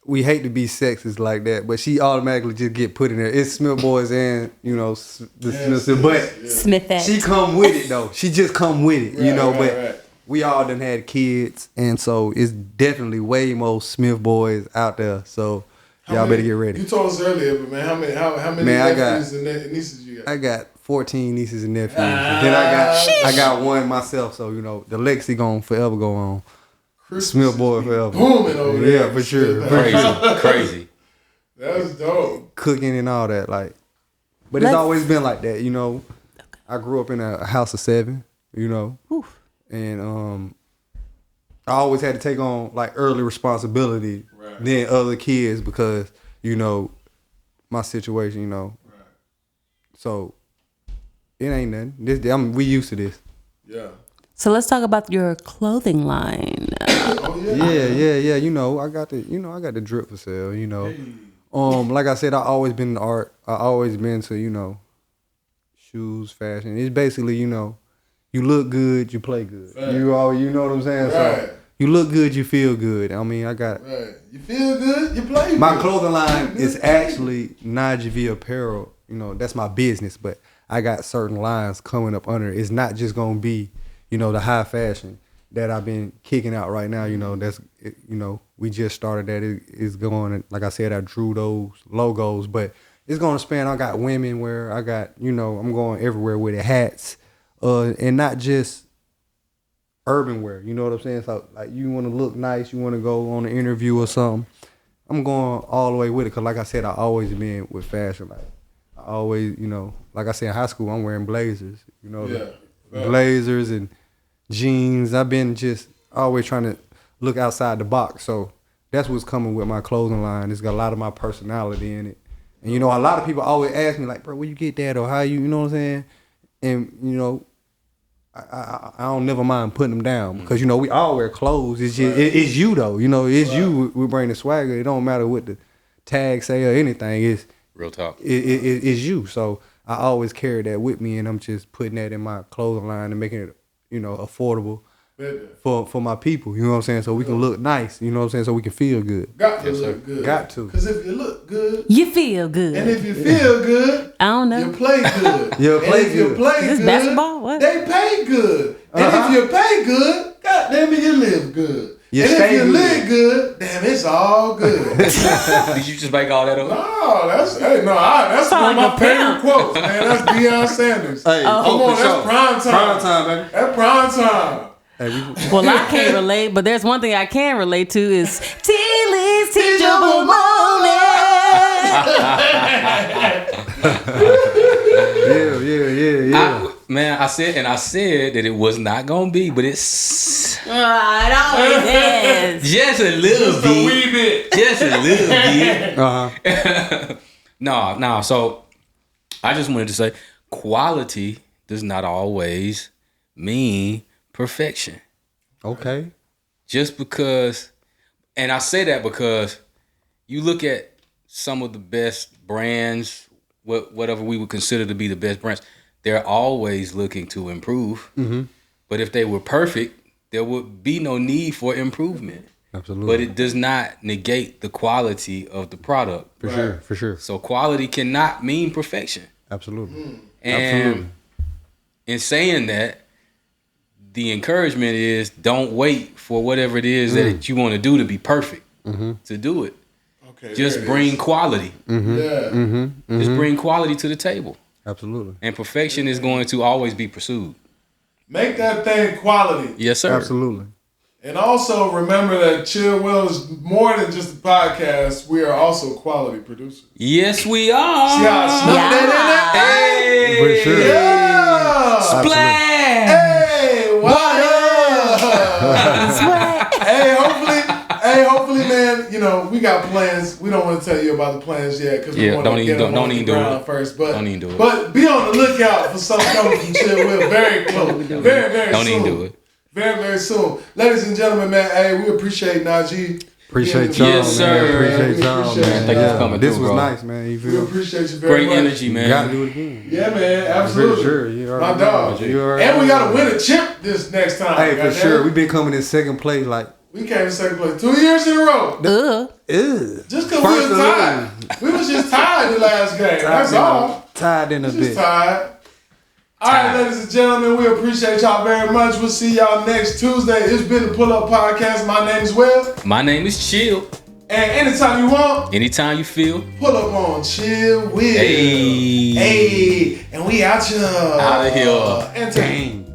we hate to be sexist like that, but she automatically just get put in there. It's Smith Boys and the Smith, but Smithette. she come with it though. She just come with it, But we all done had kids, and so it's definitely way more Smith Boys out there. So. Y'all better get ready. You told us earlier, but man, how many nephews and nieces you got? I got 14 nieces and nephews. Then I got one myself, so the legacy gonna forever go on. Smith Boy forever. Booming over there. Yeah, for sure. Crazy. That's dope. Cooking and all that, like. But it's always been like that, I grew up in a house of 7, Oof. and I always had to take on like early responsibility than other kids because my situation, you know. Right. So it ain't nothing. We used to this. Yeah. So let's talk about your clothing line. Yeah. You know, I got the drip for sale. You know, like I said, I always been in art. I always been to, you know, shoes, fashion. It's basically, you know, you look good, you play good. Right. You know what I'm saying? Right. So you look good, you feel good. I mean, I got. Right. You feel good, you play good. My clothing line is actually Nagee Apparel. You know, that's my business, but I got certain lines coming up under it. It's not just gonna be, you know, the high fashion that I've been kicking out right now. You know, we just started that. It's going, like I said, I drew those logos, but it's going to span. I got women wear. I got, you know, I'm going everywhere with the hats, and not just urban wear. You know what I'm saying? So, like, you want to look nice, you want to go on an interview or something. I'm going all the way with it because, like I said, I always been with fashion. Like, I always, you know, like I said, in high school, I'm wearing blazers. You know, blazers and jeans. I've been just always trying to look outside the box. So that's what's coming with my clothing line. It's got a lot of my personality in it. And, you know, a lot of people always ask me, like, bro, where you get that or how you know what I'm saying? And, you know, I don't never mind putting them down because, you know, we all wear clothes. It's just, it's you, though. You know, it's you. We bring the swagger. It don't matter what the tag say or anything. It's real talk. It's you. So I always carry that with me, and I'm just putting that in my clothing line and making it, you know, affordable for my people. You know what I'm saying? So we can look nice. You know what I'm saying? So we can feel good. Got to look good. Got to. Because if you look good, you feel good. And if you feel good, I don't know. You play good. You play and if good. You play Is this good, basketball? What? They pay good. And if you pay good, goddamn it, you live good. You and stay if you good. live good, damn, it's all good. Did you just make all that up? No, that's one of my favorite quotes, man. That's Deion Sanders. Hey, come on, that's prime time. Prime time, baby. That's prime time. Well, I can't relate, but there's one thing I can relate to is TLee's Teachable Moment. Yeah. I said that it was not gonna be, but it's It always is. just a little bit. A wee bit. Just a little bit. Uh-huh. No. So I just wanted to say quality does not always mean perfection. Okay. Just because, and I say that because you look at some of the best brands, whatever we would consider to be the best brands, they're always looking to improve. Mm-hmm. But if they were perfect, there would be no need for improvement. Absolutely. But it does not negate the quality of the product. For sure. So quality cannot mean perfection. Absolutely. And in saying that, the encouragement is don't wait for whatever it is that you want to do to be perfect to do it. Okay. Just bring quality. Mm-hmm. Yeah. Just bring quality to the table. Absolutely. And perfection is going to always be pursued. Make that thing quality. Yes, sir. Absolutely. And also remember that CHILLW is more than just a podcast. We are also quality producers. Yes, we are. See how I snuck that in there? Hey. For sure. Yeah. Splash. Hey, what up? Hopefully, man, you know, we got plans. We don't want to tell you about the plans yet because we want to get them on the ground first. But don't even do it. But be on the lookout for something coming from CHILLW very close. Very Don't soon. even do it. Very, very soon. Ladies and gentlemen, man, hey, we appreciate Nagee. Appreciate y'all, Yes, man. sir. Appreciate y'all, man. Thank you for coming This through, was bro. nice, man. You We feel? appreciate you very Great much. energy, man. Gotta do it again. Yeah, man, absolutely. For sure. You My already dog. know. You already And we know. got to win a chip this next time. Hey, for goddamn. sure. We've been coming in second place, like. We came in second place 2 years in a row. Just because we was tired. We was just tired the last game. That's all. Tired in a Just bit. tired. All right, ladies and gentlemen, we appreciate y'all very much. We'll see y'all next Tuesday. It's been the Pull Up Podcast. My name is Will. My name is Chill. And anytime you want, Anytime you feel. pull up on Chill Will. Hey. Hey. And we out here. Out of here. Entertain.